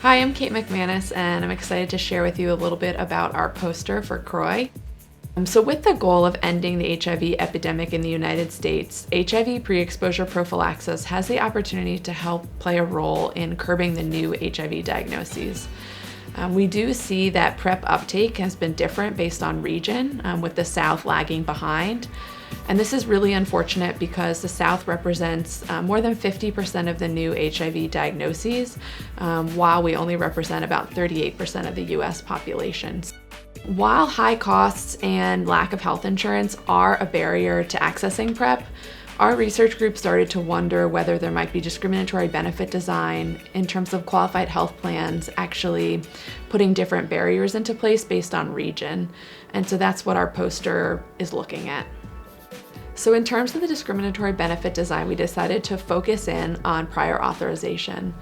Hi, I'm Kate McManus, and I'm excited to share with you a little bit about our poster for CROI. So with the goal of ending the HIV epidemic in the United States, HIV pre-exposure prophylaxis has the opportunity to help play a role in curbing the new HIV diagnoses. We do see that PrEP uptake has been different based on region, with the South lagging behind. And this is really unfortunate because the South represents more than 50% of the new HIV diagnoses, while we only represent about 38% of the US population. While high costs and lack of health insurance are a barrier to accessing PrEP, our research group started to wonder whether there might be discriminatory benefit design in terms of qualified health plans actually putting different barriers into place based on region. And so that's what our poster is looking at. So in terms of the discriminatory benefit design, we decided to focus in on prior authorization.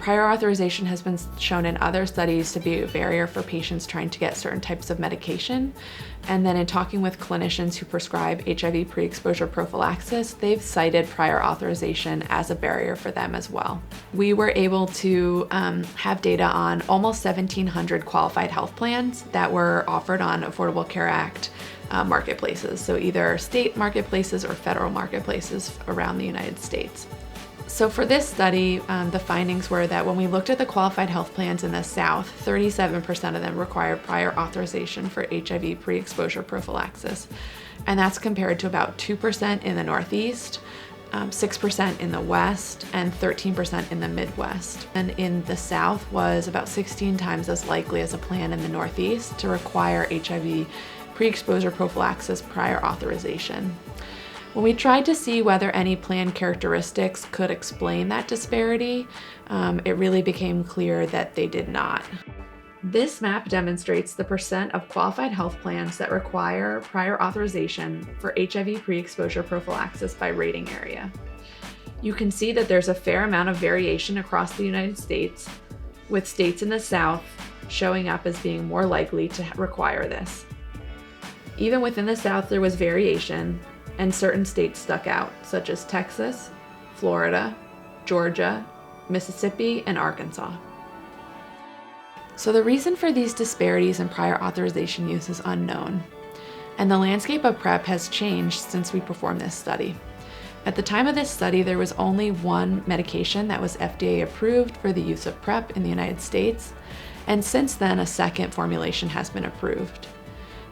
Prior authorization has been shown in other studies to be a barrier for patients trying to get certain types of medication. And then in talking with clinicians who prescribe HIV pre-exposure prophylaxis, they've cited prior authorization as a barrier for them as well. We were able to have data on almost 1,700 qualified health plans that were offered on Affordable Care Act marketplaces, so either state marketplaces or federal marketplaces around the United States. So for this study, the findings were that when we looked at the qualified health plans in the South, 37% of them required prior authorization for HIV pre-exposure prophylaxis. And that's compared to about 2% in the Northeast, 6% in the West, and 13% in the Midwest. And in the South was about 16 times as likely as a plan in the Northeast to require HIV pre-exposure prophylaxis prior authorization. When we tried to see whether any plan characteristics could explain that disparity, it really became clear that they did not. This map demonstrates the percent of qualified health plans that require prior authorization for HIV pre-exposure prophylaxis by rating area. You can see that there's a fair amount of variation across the United States, with states in the South showing up as being more likely to require this. Even within the South, there was variation, and certain states stuck out, such as Texas, Florida, Georgia, Mississippi, and Arkansas. So the reason for these disparities in prior authorization use is unknown, and the landscape of PrEP has changed since we performed this study. At the time of this study, there was only one medication that was FDA approved for the use of PrEP in the United States, and since then a second formulation has been approved.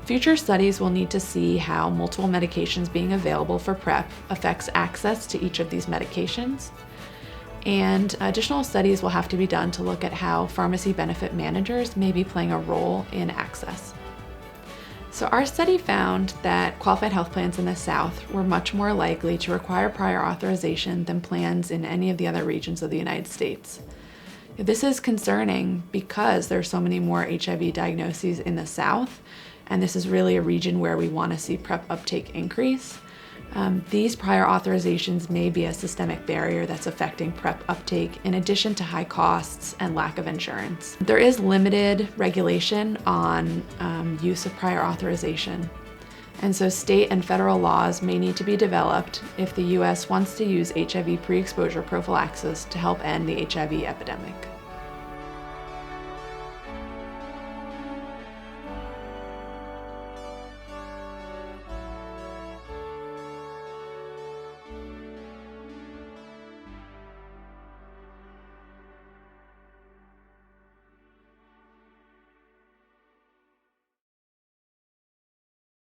Future studies will need to see how multiple medications being available for PrEP affects access to each of these medications. And additional studies will have to be done to look at how pharmacy benefit managers may be playing a role in access. So our study found that qualified health plans in the South were much more likely to require prior authorization than plans in any of the other regions of the United States. This is concerning because there are so many more HIV diagnoses in the South, and this is really a region where we want to see PrEP uptake increase. These prior authorizations may be a systemic barrier that's affecting PrEP uptake in addition to high costs and lack of insurance. There is limited regulation on use of prior authorization, and so state and federal laws may need to be developed if the US wants to use HIV pre-exposure prophylaxis to help end the HIV epidemic.